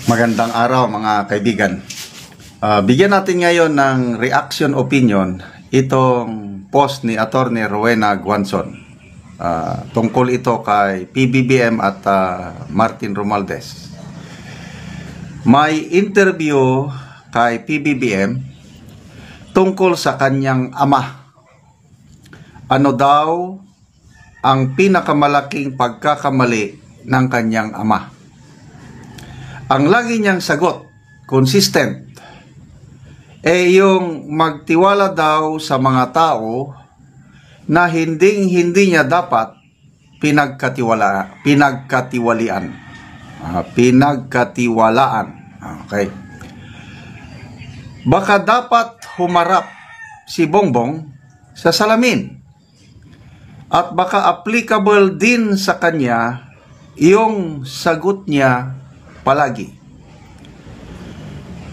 Magandang araw mga kaibigan. Bigyan natin ngayon ng reaction opinion itong post ni Atty. Rowena Guanzon. Tungkol ito kay PBBM at Martin Romualdez. May interview kay PBBM tungkol sa kanyang ama. Ano daw ang pinakamalaking pagkakamali ng kanyang ama? Ang lagi niyang sagot, consistent, yung magtiwala daw sa mga tao na hindi niya dapat pinagkatiwalaan. Okay. Baka dapat humarap si Bongbong sa salamin. At baka applicable din sa kanya yung sagot niya palagi.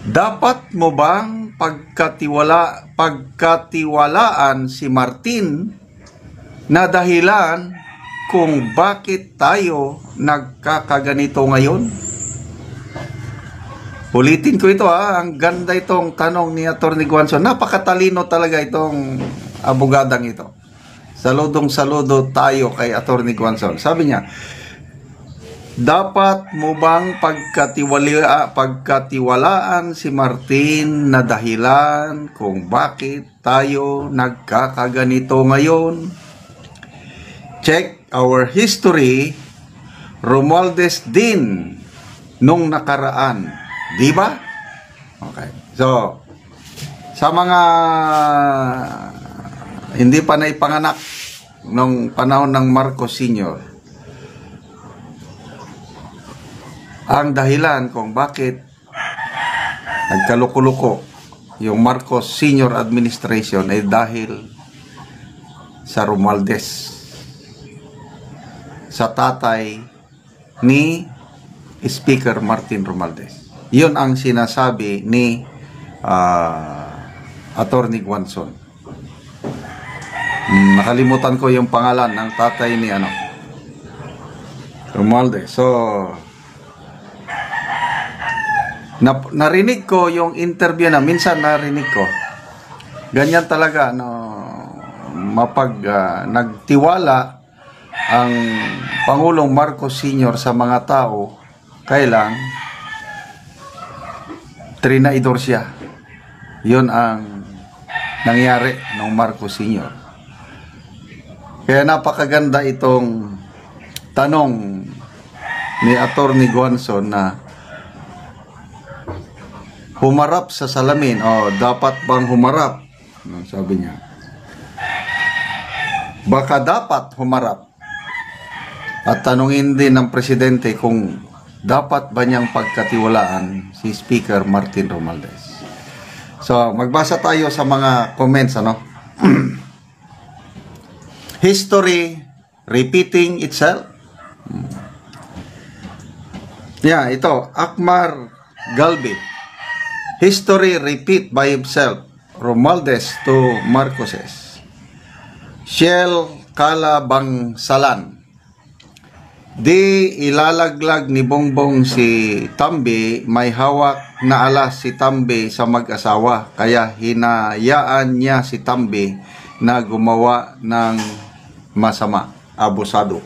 Dapat mo bang pagkatiwalaan si Martin na dahilan kung bakit tayo nagkakaganito ngayon? Ulitin ko ito ang ganda itong tanong ni Atty. Guanzon. Napakatalino talaga itong abogadang ito. Saludong-saludo tayo kay Atty. Guanzon. Sabi niya, dapat mo bang pagkatiwalaan si Martin na dahilan kung bakit tayo nagkakaganito ngayon? Check our history, Romualdez din nung nakaraan. Di ba? Okay. So, sa mga hindi pa naipanganak nung panahon ng Marcos Sr., ang dahilan kung bakit nagkaloko-loko yung Marcos Senior Administration ay dahil sa Romualdez, sa tatay ni Speaker Martin Romualdez. Yun ang sinasabi ni Atty. Guanzon. Nakalimutan ko yung pangalan ng tatay ni Romualdez. So, narinig ko yung interview na minsan narinig ko. Ganyan talaga nagtiwala ang Pangulong Marcos Sr. sa mga tao, kailang trinaidor siya. Yun ang nangyari ng Marcos Sr. Kaya napakaganda itong tanong ni Atty. Guanzon na humarap sa salamin. Dapat bang humarap? Sabi niya. Baka dapat humarap. At tanungin din ng presidente kung dapat ba niyang pagkatiwalaan si Speaker Martin Romualdez. So, magbasa tayo sa mga comments, History repeating itself. Ito, Akmar Galbi. History repeat by himself. Romualdez to Marcoses. Shell Kalabangsalan. Di ilalaglag ni Bongbong si Tambi, may hawak na alas si Tambi sa mag-asawa. Kaya hinayaan niya si Tambi na gumawa ng masama. Abusado.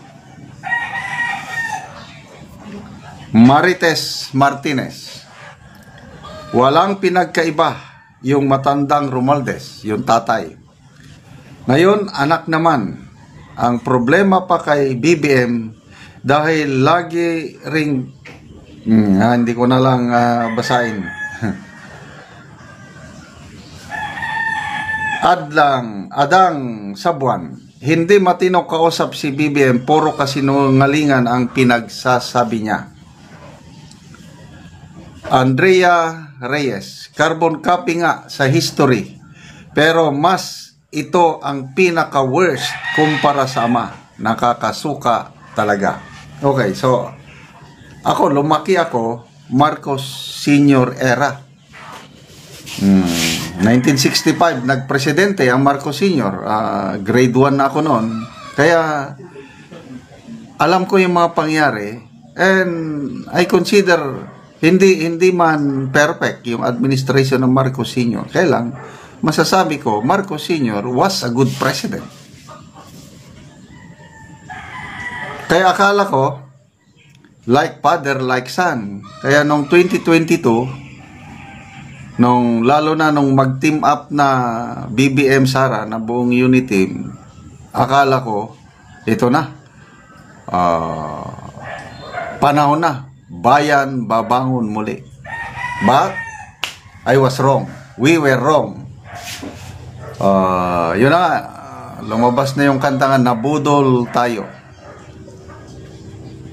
Marites Martinez. Walang pinagkaiba yung matandang Romualdez, yung tatay. Ngayon, anak naman. Ang problema pa kay BBM dahil lagi ring hindi ko na lang basahin. Adang Sabuan. Hindi matino kausap si BBM, puro kasinungalingan ang pinagsasabi niya. Andrea Reyes, carbon copy nga sa history, pero mas ito ang pinaka-worst kumpara sa ama. Nakakasuka talaga. Okay, so lumaki ako Marcos Sr. era. 1965 nagpresidente ang Marcos Sr. Grade 1 na ako noon. Kaya alam ko yung mga pangyari, and I consider hindi man perfect yung administration ng Marcos Sr. Kaya lang, masasabi ko, Marcos Sr. was a good president. Kaya akala ko, like father, like son. Kaya nung 2022, lalo na nung mag-team up na BBM Sara na buong unit team, akala ko, ito na. Panahon na. Bayan babangon muli. But, I was wrong. We were wrong. Yun na, lumabas na yung kantangan, nabudol tayo.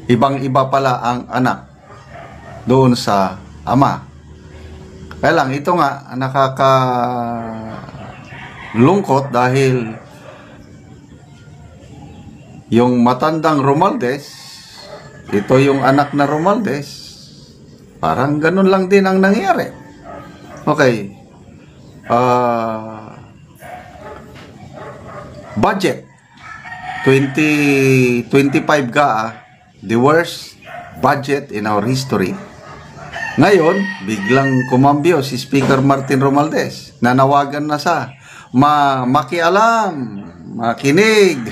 Ibang-iba pala ang anak doon sa ama. Kaya lang, ito nga, nakakalungkot dahil yung matandang Romualdez, ito yung anak na Romualdez, parang ganun lang din ang nangyari. Okay. Budget 2025 the worst budget in our history. Ngayon, biglang kumambyo si Speaker Martin Romualdez. Nanawagan na sa makialam, makinig,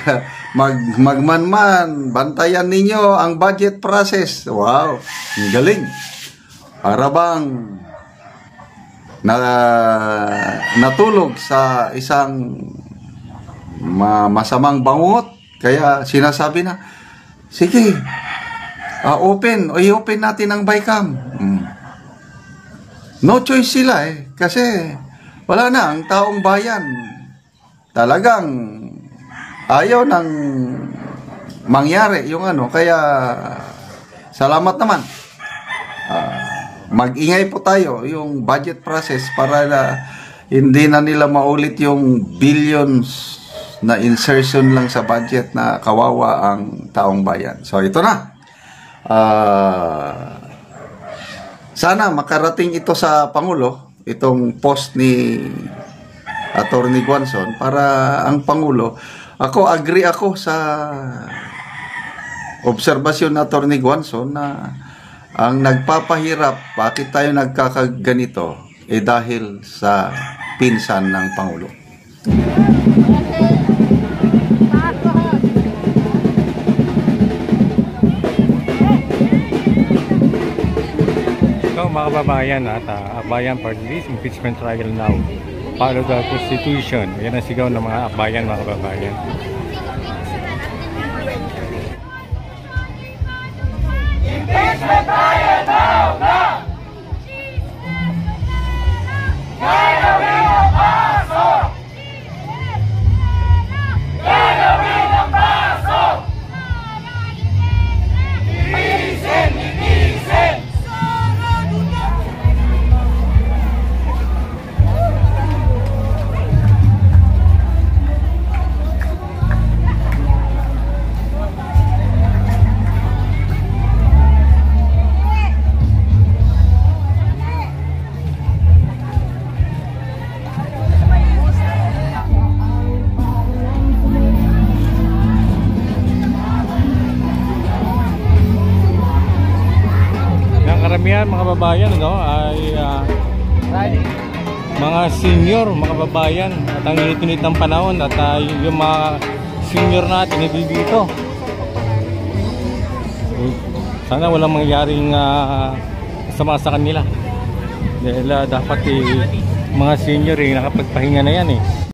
magmanman, bantayan ninyo ang budget process. Wow, ang galing. Para bang natulog sa isang masamang bangungot. Kaya sinasabi na, sige, i-open natin ang BICAM. No choice sila kasi wala na ang taong bayan. Talagang ayaw nang mangyari yung kaya salamat naman. Mag-ingay po tayo yung budget process para hindi na nila maulit yung billions na insertion lang sa budget na kawawa ang taong bayan. So ito na. Sana makarating ito sa Pangulo, itong post ni Attorney Guanzon, para ang Pangulo, agree ako sa obserbasyon ni Attorney Guanzon na ang nagpapahirap, bakit tayo nagkakaganito, dahil sa pinsan ng Pangulo. Mga kababayan at Akbayan for this impeachment trial now. Follow the Constitution. Yan ang sigaw ng mga Akbayan, mga kababayan. Impeachment trial now! Gagawin ang paso! Gagawin ang paso! Linisin! Karamihan mga babayan ay mga senior mga babayan at ang init ng panahon at yung mga senior natin hindi dito. Sana walang mangyaring sama sa kanila dahil dapat mga senior nakapagpahinga na yan